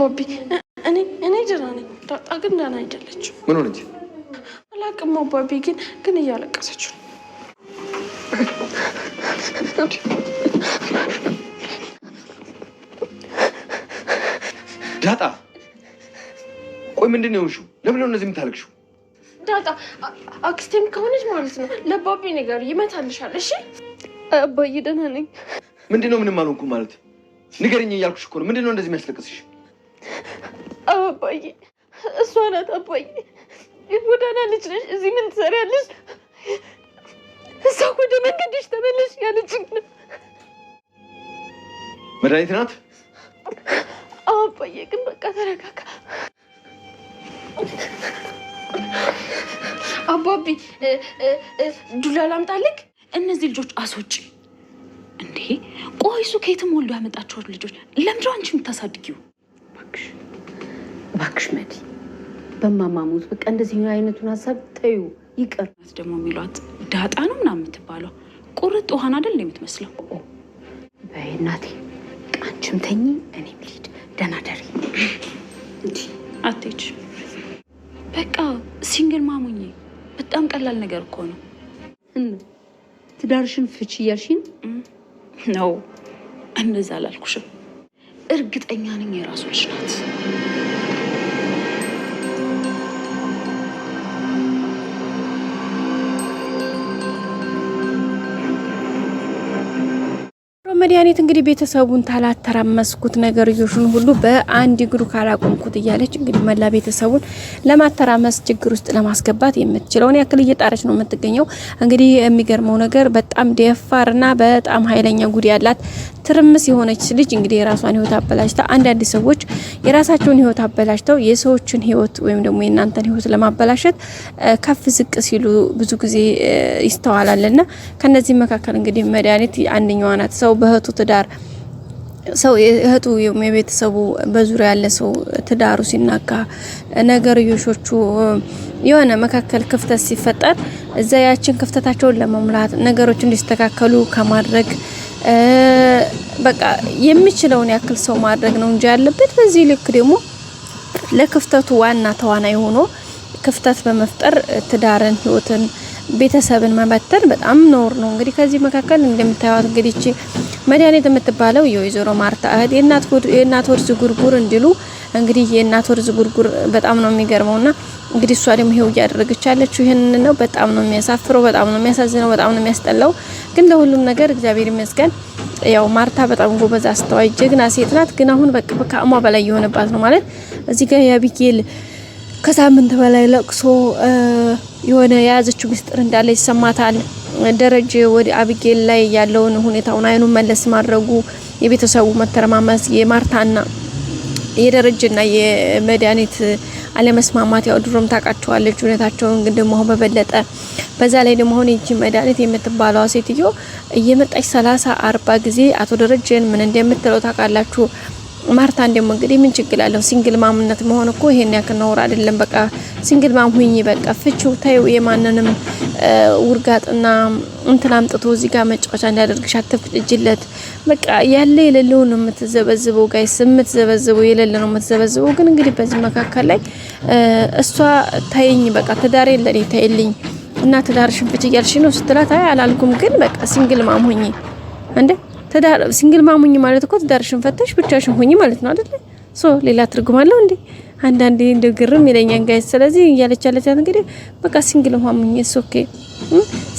አባቢ እኔ ደህና ነኝ። ዳጣ ግን ደህና አይደለችም። ምን ሆነች? አላውቅም አባቢ ግን እያለቀሰች ነው። ዳጣ ቆይ ምንድን ነው የሆንሽው? ለምን ነው እንደዚህ የምታለቅሽው? ዳጣ አክስቴም ከሆነች ማለት ነው ለአባቢ ነገር ይመታልሻል። እሺ አባዬ ደህና ነኝ። ምንድን ነው ምንም አልሆንኩም ማለት? ንገረኝ እያልኩሽ እኮ ነው። ምንድን ነው እንደዚህ የሚያስለቅስሽ? አባዬ እሷ ናት። አባዬ የጎዳና ልጅ ነሽ፣ እዚህ ምን ትሰሪያለሽ? እሷ ወደ መንገድሽ ተመለሽ ያለችኝ ነው። መድኃኒት ናት? አባዬ ግን በቃ ተረጋጋ። አባቢ ዱላ ላምጣልክ? እነዚህ ልጆች አስወጪ እንዴ! ቆይ እሱ ከየትም ወልዶ ያመጣቸው ልጆች ለምንድን ነው አንቺ የምታሳድጊው? እባክሽ መዲ በማማሙት በቃ እንደዚህ አይነቱን ሀሳብ ተዩ ይቀር። ደግሞ የሚሏት ዳጣ ነው ምናምን የምትባለው ቁርጥ ውሃን አይደል የምትመስለው? በይ እናቴ አንቺም ተኚ እኔም ልሂድ። ደህና ደሪ። እንዴ አትሄጂ በቃ ሲንግል ማሙኝ። በጣም ቀላል ነገር እኮ ነው። ትዳርሽን ፍቺ እያልሽኝ ነው? እንደዛ አላልኩሽም። እርግጠኛ ነኝ የራሱ ልጅ ናት። መድኃኒት እንግዲህ ቤተሰቡን ታላተራመስኩት ነገርዮሹን ሁሉ በአንድ እግሩ ካላቆምኩት እያለች እንግዲህ መላ ቤተሰቡን ለማተራመስ ችግር ውስጥ ለማስገባት የምትችለውን ያክል እየጣረች ነው የምትገኘው። እንግዲህ የሚገርመው ነገር በጣም ደፋርና በጣም ኃይለኛ ጉድ ያላት ትርምስ የሆነች ልጅ እንግዲህ የራሷን ህይወት አበላሽታ፣ አንዳንድ ሰዎች የራሳቸውን ህይወት አበላሽተው የሰዎችን ህይወት ወይም ደግሞ የእናንተን ህይወት ለማበላሸት ከፍ ዝቅ ሲሉ ብዙ ጊዜ ይስተዋላልና ከነዚህ መካከል እንግዲህ መድኃኒት አንደኛዋ ናት። ሰው በእህቱ ትዳር ሰው እህቱ የቤተሰቡ በዙሪያ ያለ ሰው ትዳሩ ሲናጋ ነገርዮሾቹ የሆነ መካከል ክፍተት ሲፈጠር እዛ ያችን ክፍተታቸውን ለመሙላት ነገሮች እንዲስተካከሉ ከማድረግ በቃ የሚችለውን ያክል ሰው ማድረግ ነው እንጂ ያለበት በዚህ ልክ ደግሞ ለክፍተቱ ዋና ተዋናይ ሆኖ ክፍተት በመፍጠር ትዳርን ህይወትን ቤተሰብን መበተን በጣም ነውር ነው። እንግዲህ ከዚህ መካከል እንደምታዩት እንግዲህ እቺ መድኃኒት የምትባለው የወይዘሮ ማርታ እህት የእናት ወርዝ ጉርጉር እንዲሉ እንግዲህ የእናት ወርዝ ጉርጉር በጣም ነው የሚገርመውና እንግዲህ እሷ ደግሞ ይሄው እያደረገች ያለችው ይሄን ነው። በጣም ነው የሚያሳፍረው፣ በጣም ነው የሚያሳዝነው፣ በጣም ነው የሚያስጠላው። ግን ለሁሉም ነገር እግዚአብሔር ይመስገን። ያው ማርታ በጣም ጎበዝ፣ አስተዋይ፣ ጀግና ሴት ናት። ግን አሁን በቃ ከአሟ በላይ የሆነባት ነው ማለት እዚህ ጋር የአቢጌል ከሳምንት በላይ ለቅሶ የሆነ የያዘችው ምስጢር እንዳለ ይሰማታል። ደረጀ ወደ አቢጌል ላይ ያለውን ሁኔታውን አይኑን መለስ ማድረጉ የቤተሰቡ መተረማመስ የማርታና የደረጀና የመድኃኒት አለመስማማት ያው ድሮም ታውቃቸዋለች ሁኔታቸውን። ግን ደግሞ አሁን በበለጠ በዛ ላይ ደግሞ አሁን እቺ መድኃኒት የምትባለው ሴትዮ እየመጣች 30-40 ጊዜ አቶ ደረጀን ምን እንደምትለው ታውቃላችሁ። ማርታ እንደም እንግዲህ ምን ችግር አለው? ሲንግል ማምነት መሆን እኮ ይሄን ያክል ነው አይደለም። በቃ ሲንግል ማም ሁኚ፣ በቃ ፍቺው ታዩ። የማንንም ውርጋጥና እንትን አምጥቶ እዚህ ጋር መጫወቻ እንዳደርግሽ አትፍጭለት። በቃ ያለ የሌለው ነው የምትዘበዝበው። ጋይስ የምትዘበዝበው የሌለ ነው የምትዘበዝበው። ግን እንግዲህ በዚህ መካከል ላይ እሷ ታይኝ፣ በቃ ትዳሬ ለኔ ታይልኝ እና ትዳርሽን ፍቺ እያልሽ ነው ስትላት፣ አይ አላልኩም፣ ግን በቃ ሲንግል ማም ሁኚ እንዴ ትዳር ሲንግል ማሙኝ ማለት እኮ ትዳርሽን ፈተሽ ብቻሽን ሆኚ ማለት ነው አይደል? ሌላ ትርጉም አለው እንዴ? አንዳንዴ እንደው ግርም ይለኛል ጋይስ። ስለዚህ እያለቻለች እንግዲህ በቃ ሲንግል ማሙኝ ኦኬ፣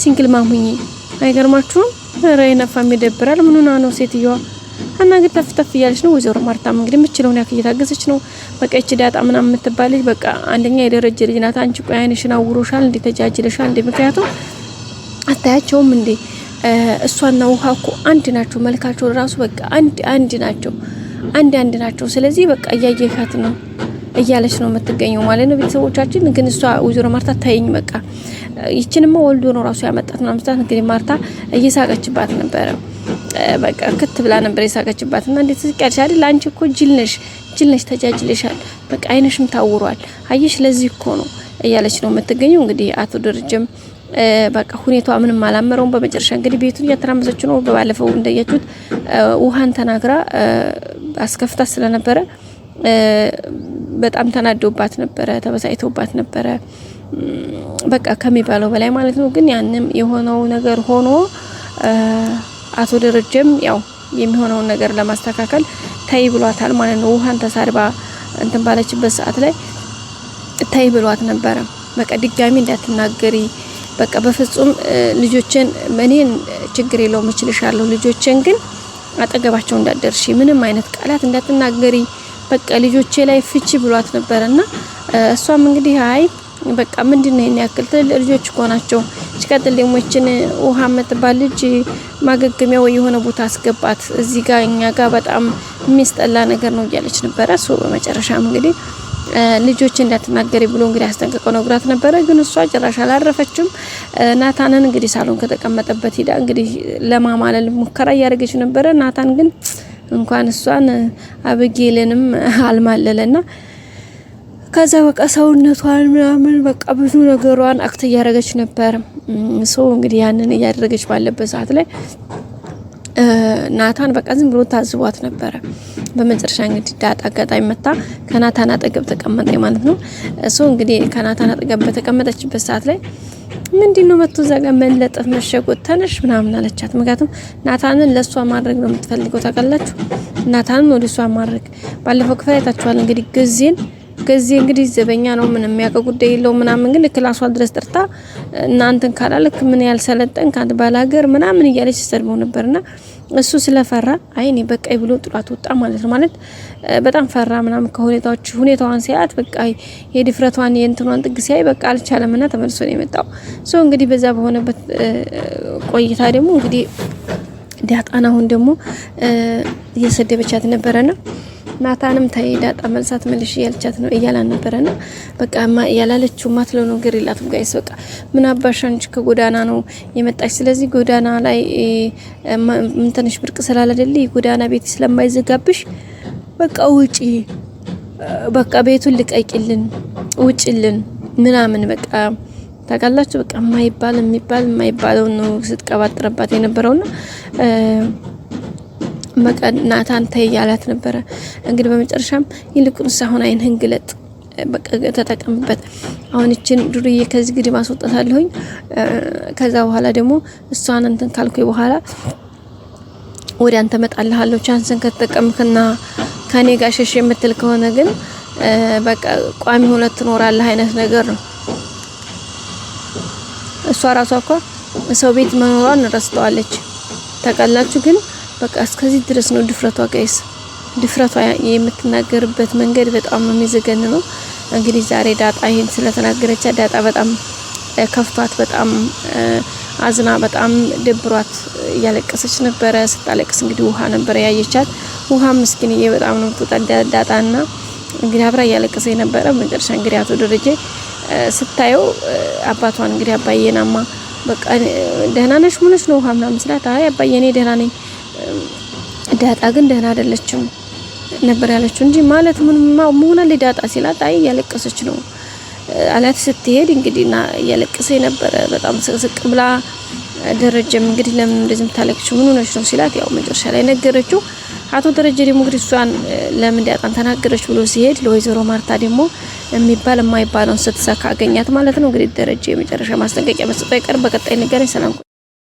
ሲንግል ማሙኝ አይገርማችሁም? ኧረ የነፋም ይደብራል። ምን ሆና ነው ሴትዮዋ? እና ግን ተፍተፍ እያለች ነው ወይዘሮ ማርታም እንግዲህ የምትችለውን ያክል እየታገዘች ነው። በቃ እቺ ዳጣ ምናምን የምትባል ልጅ በቃ አንደኛ የደረጀ ልጅ ናት። አንቺ ቆይ አይንሽን አውሮሻል እንዴ? ተጃጅለሻል እንዴ? ምክንያቱም አታያቸውም እንዴ? እሷና ውሃ እኮ አንድ ናቸው። መልካቸው ራሱ በቃ አንድ ናቸው። አንድ ናቸው። ስለዚህ በቃ እያየሻት ነው እያለች ነው የምትገኘው ማለት ነው ቤተሰቦቻችን። ግን እሷ ወይዘሮ ማርታ ታይኝ በቃ ይችንማ ወልዶ ነው ራሱ ያመጣት ነው አምስታት። እንግዲህ ማርታ እየሳቀችባት ነበረ። በቃ ክት ብላ ነበር የሳቀችባት። እና እንዴት ትስቂያለሽ አይደል? አንቺ እኮ ጅል ነሽ ተጃጅለሻል። በቃ አይነሽም ታውሯል። አየሽ ለዚህ እኮ ነው እያለች ነው የምትገኘው። እንግዲህ አቶ ደረጀም በቃ ሁኔታው ምንም አላመረውም። በመጨረሻ እንግዲህ ቤቱን እያተራመሰች ነው። በባለፈው እንደያችሁት ውሃን ተናግራ አስከፍታ ስለነበረ በጣም ተናዶባት ነበረ፣ ተበሳጭቶባት ነበረ። በቃ ከሚባለው በላይ ማለት ነው። ግን ያንም የሆነው ነገር ሆኖ አቶ ደረጀም ያው የሚሆነውን ነገር ለማስተካከል ታይ ብሏታል ማለት ነው። ውሃን ተሳርባ እንትን ባለችበት ሰዓት ላይ ታይ ብሏት ነበረ። በቃ ድጋሚ እንዳትናገሪ፣ በቃ በፍጹም ልጆችን እኔን ችግር የለውም እችልሻለሁ፣ ልጆችን ግን አጠገባቸው እንዳትደርሺ፣ ምንም አይነት ቃላት እንዳትናገሪ፣ በቃ ልጆቼ ላይ ፍቺ ብሏት ነበርና እሷም እንግዲህ አይ በቃ ምንድነው የኔ ያክል ትልልቅ ልጆች እኮ ናቸው፣ ሲቀጥል ደግሞ እችን ውሃ የምትባል ልጅ ማገገሚያው የሆነ ቦታ አስገባት፣ እዚህ ጋር እኛ ጋር በጣም የሚስጠላ ነገር ነው እያለች ነበረ። እሱ በመጨረሻም እንግዲህ ልጆች እንዳትናገሪ ብሎ እንግዲህ አስጠንቅቀው ነግራት ነበረ። ግን እሷ ጭራሽ አላረፈችም። ናታንን እንግዲህ ሳሎን ከተቀመጠበት ሄዳ እንግዲህ ለማማለል ሙከራ እያደረገች ነበረ። ናታን ግን እንኳን እሷን አብጌልንም አልማለለና ከዛ በቃ ሰውነቷን ምናምን በቃ ብዙ ነገሯን አክት እያደረገች ነበር። ሰው እንግዲህ ያንን እያደረገች ባለበት ሰዓት ላይ ናታን በቃ ዝም ብሎ ታዝቧት ነበረ። በመጨረሻ እንግዲህ ዳጣ አጋጣሚ መጣ ከናታን አጠገብ ተቀመጠ ማለት ነው። ሰው እንግዲህ ከናታን አጠገብ በተቀመጠችበት ሰዓት ላይ ምንድነው መጥቶ ዘጋ መለጠፍ መሸጎት ተነሽ ምናምን አለቻት። ምክንያቱም ናታንን ለሷ ማድረግ ነው የምትፈልገው ታውቃላችሁ። ናታንን ወደ ሷ ማድረግ ባለፈው ክፍል አይታችኋል። እንግዲህ ጊዜ እንግዲህ ዘበኛ ነው ምንም የሚያውቀው ጉዳይ የለው ምናምን፣ ግን ክላሷ ድረስ ጥርታ እናንተን ካላለክ ምን ያልሰለጠን ካንተ ባላገር ምናምን እያለች ተሰድበው ነበርና እሱ ስለፈራ አይኔ በቃይ ብሎ ጥሏት ወጣ ማለት ነው። ማለት በጣም ፈራ ምናምን ሁኔታዋን ሲያት በቃ የድፍረቷን የእንትኗን ጥግ ሲያይ በቃ አልቻለምና ተመልሶ ነው የመጣው። ሶ እንግዲህ በዛ በሆነበት ቆይታ ደግሞ እንግዲህ ዳጣን አሁን ደግሞ እየሰደበቻት ነበረና ናታንም ታይ ዳጣ መልሳት መልሽ እያለቻት ነው እያላን ነበረና በቃ ያላለችው ማትለው ነገር የላትም ጋይስ። በቃ ምን አባሻንች ከጎዳና ነው የመጣች፣ ስለዚህ ጎዳና ላይ ምን ትንሽ ብርቅ ስላላደለ ጎዳና ቤት ስለማይዘጋብሽ በቃ ውጪ፣ በቃ ቤቱን ልቀቂልን፣ ውጪልን ምናምን በቃ ታውቃላችሁ። በቃ የማይባለው ነው ስትቀባጥረባት የነበረውና በቃ ናታን ታይ ያላት ነበረ። እንግዲህ በመጨረሻም ይልቁንስ አሁን አይንህን ግለጥ፣ በቃ ተጠቀምበት፣ አሁን እቺን ዱርዬ ከዚህ ግድ ማስወጣታለሁኝ። ከዛ በኋላ ደግሞ እሷን እንትን ካልኩኝ በኋላ ወደ አንተ መጣልሃለሁ። ቻንስን ከተጠቀምክና ከኔ ጋር ሸሽ የምትል ከሆነ ግን በቃ ቋሚ ሆነ ትኖራለህ አይነት ነገር ነው። እሷ ራሷ እኮ ሰው ቤት መኖሯን ረስተዋለች ታውቃላችሁ። ግን በቃ እስከዚህ ድረስ ነው ድፍረቷ ጋይስ። ድፍረቷ የምትናገርበት መንገድ በጣም ነው የሚዘገን ነው። እንግዲህ ዛሬ ዳጣ ይሄን ስለተናገረች ዳጣ በጣም ከፍቷት በጣም አዝና በጣም ደብሯት እያለቀሰች ነበረ። ስታለቅስ እንግዲህ ውሃ ነበር ያየቻት። ውሃ ምስኪንዬ በጣም ነው ዳጣና እንግዲህ አብራ እያለቀሰች ነበረ። መጨረሻ እንግዲህ አቶ ደረጀ ስታየው አባቷን እንግዲህ አባዬናማ በቃ ደህና ነሽ ሙነሽ ነው ውሃ ምናምን ስላት አይ አባዬ እኔ ደህና ነኝ፣ ዳጣ ግን ደህና አይደለችም ነበር ያለችው እንጂ ማለት ምን መሆን ላይ ዳጣ ሲላት አይ እያለቀሰች ነው አላት። ስትሄድ እንግዲህና እያለቀሰች ነበረ በጣም ስቅስቅ ብላ። ደረጀም እንግዲህ ለምን እንደዚህ የምታለቅሽው ምን ሆነሽ ነው ሲላት ያው መጨረሻ ላይ ነገረችው። አቶ ደረጀ ደግሞ እንግዲህ እሷን ለምን ዳጣን ተናገረች ብሎ ሲሄድ ለወይዘሮ ማርታ ደግሞ የሚባል የማይባለውን ስትሰካ አገኛት ማለት ነው። እንግዲህ ደረጀ የመጨረሻ ማስጠንቀቂያ መስጠት አይቀር። በቀጣይ ነገር ሰላም